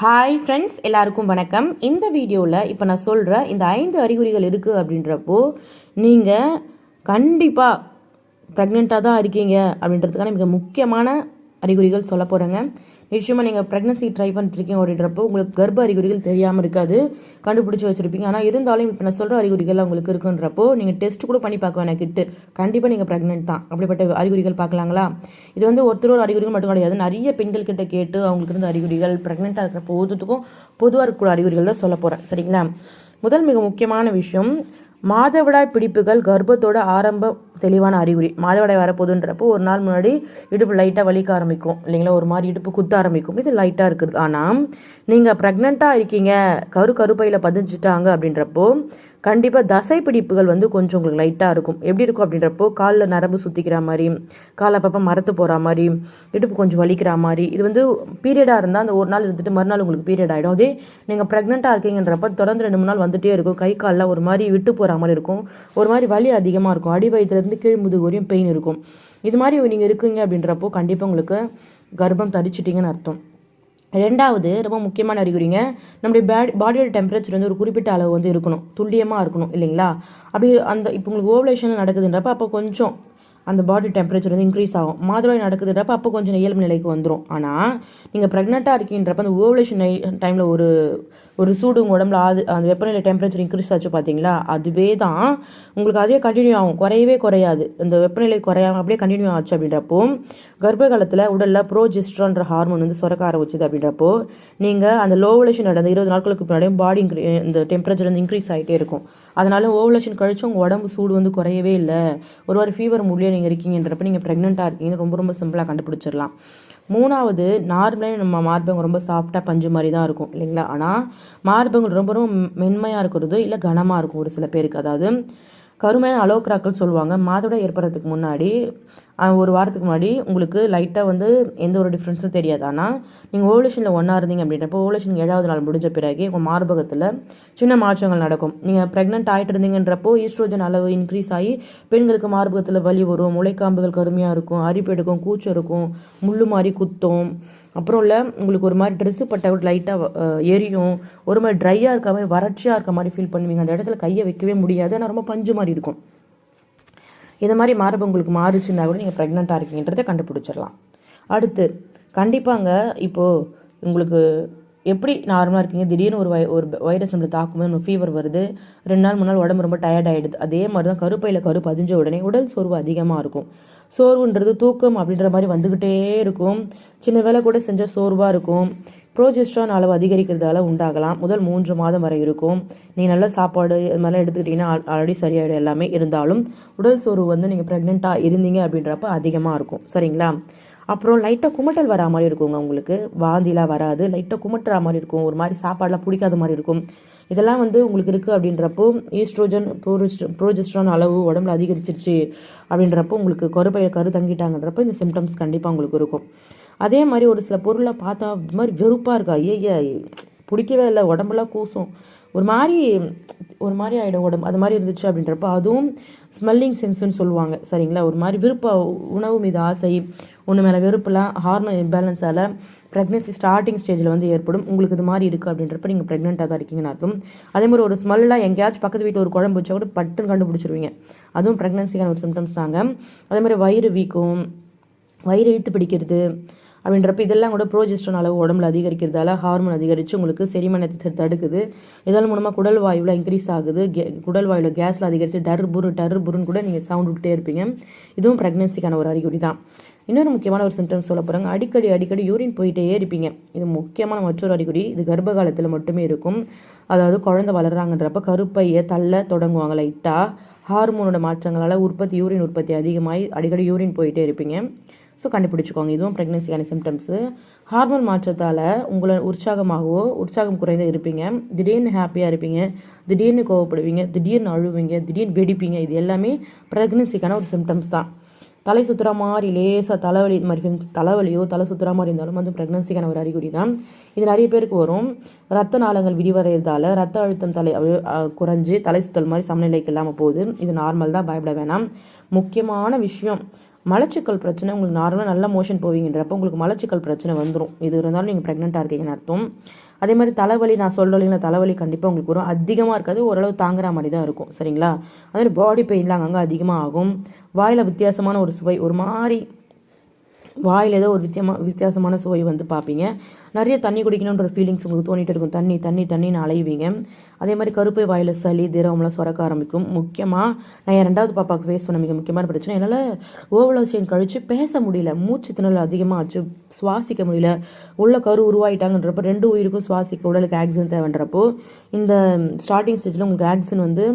Hi friends, எல்லாருக்கும் வணக்கம். இந்த வீடியோவில் இப்போ நான் சொல்கிற இந்த 5 அறிகுறிகள் இருக்குது அப்படின்றப்போ நீங்கள் கண்டிப்பாக ப்ரெக்னெண்ட்டாக தான் இருக்கீங்க அப்படின்றதுக்கான மிக முக்கியமான அறிகுறிகள் சொல்ல போகிறேங்க. நிச்சயமாக நீங்கள் ப்ரெக்னன்சி ட்ரை பண்ணிட்டுருக்கீங்க அப்படின்றப்போ உங்களுக்கு கர்ப்ப அறிகுறிகள் தெரியாமல் இருக்காது, கண்டுபிடிச்சி வச்சுருப்பீங்க. ஆனால் இருந்தாலும் இப்போ நான் சொல்கிற அறிகுறிகள் உங்களுக்கு இருக்குன்றப்போ நீங்கள் டெஸ்ட் கூட பண்ணி பார்க்க வேணாம் கிட்டு, கண்டிப்பாக நீங்கள் ப்ரெக்னென்ட் தான். அப்படிப்பட்ட அறிகுறிகள் பார்க்கலாங்களா? இது வந்து ஒரு அறிகுறிகள் மட்டும் கிடையாது, நிறைய பெண்கள் கிட்ட கேட்டு அவங்களுக்கு இருந்த அறிகுறிகள், ப்ரெக்னெண்ட்டாக இருக்கிற போதுத்துக்கும் பொதுவாக இருக்கிற அறிகுறிகள் தான் சொல்ல போகிறேன், சரிங்களா? முதல் மிக முக்கியமான விஷயம், மாதவிடாய் பிடிப்புகள் கர்ப்பத்தோட ஆரம்ப தெளிவான அறிகுறி. மாதவிடாய் வரப்போதுன்றப்போ ஒரு நாள் முன்னாடி இடுப்பு லைட்டாக வலிக்க ஆரம்பிக்கும் இல்லைங்களா, ஒரு மாதிரி இடுப்பு குத்த ஆரம்பிக்கும், இது லைட்டாக இருக்குது. ஆனால் நீங்கள் ப்ரெக்னெண்ட்டாக இருக்கீங்க, கருப்பையில் பதிஞ்சிட்டாங்க அப்படின்றப்போ கண்டிப்பாக தசை பிடிப்புகள் வந்து கொஞ்சம் உங்களுக்கு லைட்டாக இருக்கும். எப்படி இருக்கும் அப்படின்றப்போ காலில் நரம்பு சுற்றிக்கிற மாதிரி, காலை அப்பப்போ மரத்து போகிற மாதிரி, இடுப்பு கொஞ்சம் வலிக்கிற மாதிரி. இது வந்து பீரியடாக இருந்தால் அந்த ஒரு நாள் இருந்துட்டு மறுநாள் உங்களுக்கு பீரியட் ஆகிடும். அதே நீங்கள் ப்ரெக்னெண்ட்டாக இருக்கீங்கன்றப்ப தொடர்ந்து 2-3 நாள் வந்துகிட்டே இருக்கும். கை காலில் ஒரு மாதிரி விட்டு போகிற மாதிரி இருக்கும், ஒரு மாதிரி வலி அதிகமாக இருக்கும், அடி வயிற்றுலேருந்து கீழ் முதுகு வரையும் பெயின் இருக்கும். இது மாதிரி நீங்கள் இருக்கீங்க அப்படின்றப்போ கண்டிப்பாக உங்களுக்கு கர்ப்பம் தரிச்சிட்டிங்கன்னு அர்த்தம். ரெண்டாவது ரொம்ப முக்கியமான அறிகுறிங்க, நம்முடைய பாடியோட டெம்பரேச்சர் வந்து ஒரு குறிப்பிட்ட அளவு வந்து இருக்கணும், துல்லியமாக இருக்கணும் இல்லைங்களா? அப்படி அந்த இப்போ உங்களுக்கு ஓவலேஷன் நடக்குதுன்றப்ப அப்போ கொஞ்சம் அந்த பாடி டெம்பரேச்சர் வந்து இன்க்ரீஸ் ஆகும். மாதவிடாய் நடக்குதுன்றப்ப அப்போ கொஞ்சம் இயல்பு நிலைக்கு வந்துடும். ஆனால் நீங்கள் ப்ரெக்னெண்ட்டாக இருக்கீன்றப்ப அந்த ஓவலேஷன் டைமில் ஒரு சூடு உங்கள் உடம்புல அந்த வெப்பநிலை டெம்பரேச்சர் இன்க்ரீஸ் ஆச்சு பார்த்தீங்களா, அதுவே தான் உங்களுக்கு அதே கண்டினியூ ஆகும், குறையவே குறையாது. இந்த வெப்பநிலை குறையாமல் அப்படியே கண்டினியூ ஆச்சு அப்படின்றப்போ கர்ப்ப காலத்தில் உடலில் ப்ரோஜெஸ்ட்ரான்ற ஹார்மோன் வந்து சுரக்க ஆரம்பிச்சுது அப்படின்றப்போ நீங்கள் அந்த லோவலேஷன் நடந்த 20 நாட்களுக்கு முன்னாடியும் பாடி இந்த டெம்பரேச்சர் வந்து இன்க்ரீஸ் ஆகிட்டே இருக்கும். அதனால ஓவலேஷன் கழிச்சு உங்கள் உடம்பு சூடு வந்து குறையவே இல்லை, ஒரு வாரம் ஃபீவர் மூலியம் நீங்கள் இருக்கீங்கன்றப்ப நீங்கள் ப்ரெக்னெண்ட்டாக இருக்கீங்கன்னு ரொம்ப ரொம்ப சிம்பிளாக கண்டுபிடிச்சிடலாம். மூணாவது, நார்மலாக நம்ம மார்பகம் ரொம்ப சாஃப்டாக பஞ்சு மாதிரி தான் இருக்கும் இல்லைங்களா? ஆனால் மார்பகங்கள் ரொம்ப ரொம்ப மென்மையாக இருக்கிறது இல்லை கனமாக இருக்கும் ஒரு சில பேருக்கு. அதாவது கருமையான அலோக்ராக்கள் சொல்லுவாங்க. மாதவிடாய் ஏற்படுறதுக்கு முன்னாடி ஒரு வாரத்துக்கு முன்னாடி உங்களுக்கு லைட்டாக வந்து எந்த ஒரு டிஃப்ரென்ஸும் தெரியாது. ஆனால் நீங்கள் ஓவலேஷனில் ஒன்றா இருந்தீங்க அப்படின்றப்போ ஓவலேஷன் 7வது நாள் முடிஞ்ச பிறகு உங்கள் மார்பகத்தில் சின்ன மாற்றங்கள் நடக்கும். நீங்கள் ப்ரெக்னென்ட் ஆகிட்டு இருந்தீங்கன்றப்போ ஈஸ்ட்ரோஜன் அளவு இன்க்ரீஸ் ஆகி பெண்களுக்கு மார்பகத்தில் வலி வரும், முளைக்காம்புகள் கருமையாக இருக்கும், அரிப்பு எடுக்கும், கூச்சம் இருக்கும், முள்ளு மாதிரி குத்தும். அப்புறம் இல்லை உங்களுக்கு ஒரு மாதிரி ட்ரெஸ்ஸு பட்டா கூட லைட்டாக எரியும், ஒரு மாதிரி ட்ரையாக இருக்க மாதிரி வறட்சியாக இருக்க மாதிரி ஃபீல் பண்ணுவீங்க. அந்த இடத்துல கையை வைக்கவே முடியாது, ஆனால் ரொம்ப பஞ்சு மாதிரி இருக்கும். இது மாதிரி மார்பு உங்களுக்கு மாறுச்சுன்னா கூட நீங்கள் ப்ரெக்னெண்ட்டாக இருக்கீங்கன்றதை கண்டுபிடிச்சிடலாம். அடுத்து கண்டிப்பாங்க இப்போது உங்களுக்கு எப்படி நார்மலாக இருக்கீங்க, திடீர்னு ஒரு வைரஸ் நம்மளை தாக்கும்போது நம்ம ஃபீவர் வருது, 2 நாள் 3 நாள் உடம்பு ரொம்ப டயர்ட் ஆகிடுது. அதே மாதிரி தான் கரு பதிஞ்ச உடனே உடல் சோர்வு அதிகமாக இருக்கும். சோர்வுன்றது தூக்கம் அப்படின்ற மாதிரி வந்துக்கிட்டே இருக்கும், சின்ன வேலை கூட செஞ்சால் சோர்வாக இருக்கும். ப்ரோஜெஸ்ட்ரான் அளவு அதிகரிக்கிறதால உண்டாகலாம். முதல் 3 மாதம் வரை இருக்கும். நீங்கள் நல்ல சாப்பாடு இது மாதிரிலாம் எடுத்துக்கிட்டிங்கன்னா ஆல்ரெடி சரியாயிடும் எல்லாமே. இருந்தாலும் உடல் சோர்வு வந்து நீங்கள் ப்ரெக்னெண்ட்டாக இருந்தீங்க அப்படின்றப்ப அதிகமாக இருக்கும், சரிங்களா? அப்புறம் லைட்டாக குமட்டல் வரா மாதிரி இருக்குங்க, உங்களுக்கு வாந்திலாம் வராது, லைட்டாக குமட்டுற மாதிரி இருக்கும், ஒரு மாதிரி சாப்பாடெலாம் பிடிக்காத மாதிரி இருக்கும். இதெல்லாம் வந்து உங்களுக்கு இருக்குது அப்படின்றப்போ ஈஸ்ட்ரோஜன் ப்ரோஜெஸ்ட்ரான் அளவு உடம்புல அதிகரிச்சிருச்சு அப்படின்றப்போ உங்களுக்கு கரு தங்கிட்டாங்கன்றப்போ இந்த சிம்டம்ஸ் கண்டிப்பாக உங்களுக்கு இருக்கும். அதே மாதிரி ஒரு சில பொருளை பார்த்தா இது மாதிரி வெறுப்பாக இருக்கா, ஐயா பிடிக்கவே இல்லை, உடம்புலாம் கூசும், ஒரு மாதிரி ஆகிடும் உடம்பு, அது மாதிரி இருந்துச்சு அப்படின்றப்போ அதுவும் ஸ்மெல்லிங் சென்ஸ்ன்னு சொல்லுவாங்க, சரிங்களா? ஒரு மாதிரி உணவு மீது ஆசை, ஒன்று மேலே வெறுப்புலாம் ஹார்மோன் இம்பேலன்ஸால் ப்ரெக்னென்சி ஸ்டார்டிங் ஸ்டேஜில் வந்து ஏற்படும். உங்களுக்கு இது மாதிரி இருக்குது அப்படின்றப்ப நீங்கள் ப்ரெக்னெண்ட்டாக தான் இருக்கீங்கன்னு அர்த்தம். அதே மாதிரி ஒரு ஸ்மெல்லாம் எங்கேயாச்சும் பக்கத்து வீட்டில் ஒரு குழம்பு வச்சா கூட பட்டுன்னு கண்டுபிடிச்சிருவீங்க, அதுவும் ப்ரெக்னென்சிக்கான ஒரு சிம்டம்ஸ் தாங்க. அதே மாதிரி வயிறு வீக்கும், வயிறு இழுத்து பிடிக்கிறது அப்படின்றப்ப இதெல்லாம் கூட ப்ரோஜெஸ்ட்ரான் அளவு உடம்புல அதிகரிக்கிறதால ஹார்மோன் அதிகரித்து உங்களுக்கு செரிமானத்தை தடுக்குது. இதன் மூலமாக குடல் வாயுவில் இன்க்ரீஸ் ஆகுது, குடல் வாயுவில் கேஸில் அதிகரித்து டர் புருன்னு கூட நீங்கள் சவுண்ட் விட்டுட்டே இருப்பீங்க. இதுவும் ப்ரெக்னென்சிக்கான ஒரு அறிகுறி தான். இன்னொரு முக்கியமான ஒரு சிம்டம்ஸ் சொல்ல போகிறாங்க, அடிக்கடி யூரின் போயிட்டே இருப்பீங்க. இது முக்கியமான மற்றொரு அறிகுறி. இது கர்ப்ப காலத்தில் மட்டுமே இருக்கும். அதாவது குழந்தை வளர்றாங்கன்றப்ப கருப்பையை தள்ள தொடங்குவாங்க லைட்டாக. ஹார்மோனோட மாற்றங்களால் யூரின் உற்பத்தி அதிகமாகி அடிக்கடி யூரின் போயிட்டே இருப்பீங்க. ஸோ கண்டுபிடிச்சிக்கோங்க, இதுவும் ப்ரெக்னென்சிக்கான சிம்டம்ஸு. ஹார்மோன் மாற்றத்தால் உங்களை உற்சாகம் குறைந்து இருப்பீங்க, திடீர்னு ஹாப்பியாக இருப்பீங்க, திடீர்னு கோவப்படுவீங்க, திடீர்னு அழுவீங்க, திடீர்னு வெடிப்பீங்க. இது எல்லாமே ப்ரெக்னென்சிக்கான ஒரு சிம்டம்ஸ் தான். தலை சுற்றுற மாதிரி லேசாக தலைவலியோ தலை சுற்றுற மாதிரி இருந்தாலும் அது ப்ரெக்னென்சிக்கான ஒரு அறிகுறி தான். இது நிறைய பேருக்கு வரும். ரத்த நாளங்கள் விரிவடைகிறதால ரத்த அழுத்தம் குறைஞ்சி தலை சுற்றல் மாதிரி சமநிலைக்கு இல்லாமல் போகுது. இது நார்மல் தான், பயப்பட வேணாம். முக்கியமான விஷயம், மலச்சிக்கல் பிரச்சனை. உங்களுக்கு நார்மலாக நல்ல மோஷன் போவீங்கன்றப்போ உங்களுக்கு மலச்சிக்கல் பிரச்சனை வந்துடும். இது இருந்தாலும் நீங்கள் ப்ரெக்னெண்ட்டாக இருக்கீங்கன்னு அர்த்தம். அதே மாதிரி தலைவலி நான் சொல்கிறேன் தலைவலி கண்டிப்பாக உங்களுக்கு வரும். அதிகமாக இருக்காது, ஓரளவு தாங்குற மாதிரி தான் இருக்கும் சரிங்களா. அதே மாதிரி பாடி பெயின்லாம் அங்கங்கே அதிகமாக ஆகும். வாயில் வித்தியாசமான ஒரு சுவை, ஒரு மாதிரி வாயில் ஏதோ ஒரு வித்தியாசமான சுவை வந்து பார்ப்பீங்க. நிறைய தண்ணி குடிக்கணுன்ற ஒரு ஃபீலிங்ஸ் உங்களுக்கு தோணிட்டு இருக்கும். தண்ணி தண்ணி தண்ணின்னு அலைவீங்க. அதே மாதிரி கருப்பை வாயில் சளி திரவம்லாம் சுரக்க ஆரம்பிக்கும். முக்கியமாக நான் என் 2வது பாப்பாவுக்கு ஃபேஸ் பண்ண மிக முக்கியமான பிரச்சனை, என்னால் ஓவலோசியன் கழித்து பேச முடியல, மூச்சு திணறல் அதிகமாகச்சு, சுவாசிக்க முடியல. உள்ள கரு உருவாயிட்டாங்கன்றப்போ 2 உயிருக்கும் சுவாசிக்க உடலுக்கு ஆக்சிஜன் தேவைன்றப்போ இந்த ஸ்டார்டிங் ஸ்டேஜில் உங்களுக்கு ஆக்சிஜன் வந்து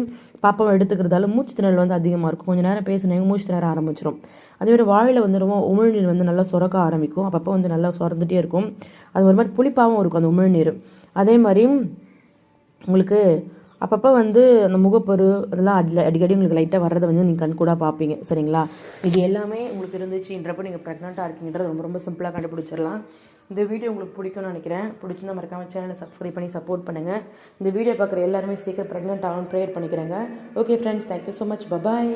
பாப்பாவை எடுத்துக்கிறதால மூச்சு திணறல் வந்து அதிகமாக இருக்கும். கொஞ்சம் நேரம் பேசினாங்க மூச்சு திணற ஆரம்பிச்சிடும். அதேமாதிரி வாயில் வந்து ரொம்ப உமிழ்நீர் வந்து நல்லா சுரக்க ஆரம்பிக்கும். அப்பப்போ வந்து நல்லா சுரந்துகிட்டே இருக்கும். அது ஒரு மாதிரி புளிப்பாகவும் இருக்கும் அந்த உமிழ்நீர். அதே மாதிரி உங்களுக்கு அப்பப்போ வந்து அந்த முகப்பரு அதெல்லாம் அடிக்கடி உங்களுக்கு லைட்டாக வர்றதை வந்து நீங்கள் கண் கூட பார்ப்பீங்க சரிங்களா. இது எல்லாமே உங்களுக்கு இருந்துச்சுன்றப்போ நீங்கள் ப்ரெக்னெண்ட்டாக இருக்கீங்கன்றது ரொம்ப ரொம்ப சிம்பிளாக கண்டுபிடிச்சிடலாம். இந்த வீடியோ உங்களுக்கு பிடிக்கும்னு நினைக்கிறேன். பிடிச்சிருந்தா மறக்காமல் சேனலை சப்ஸ்கிரைப் பண்ணி சப்போர்ட் பண்ணுங்கள். இந்த வீடியோ பார்க்குற எல்லாருமே சீக்கிரம் ப்ரெக்னென்ட் ஆகணும்னு ப்ரேயர் பண்ணிக்கிறேங்க. Okay friends, thank you so much. Bye bye.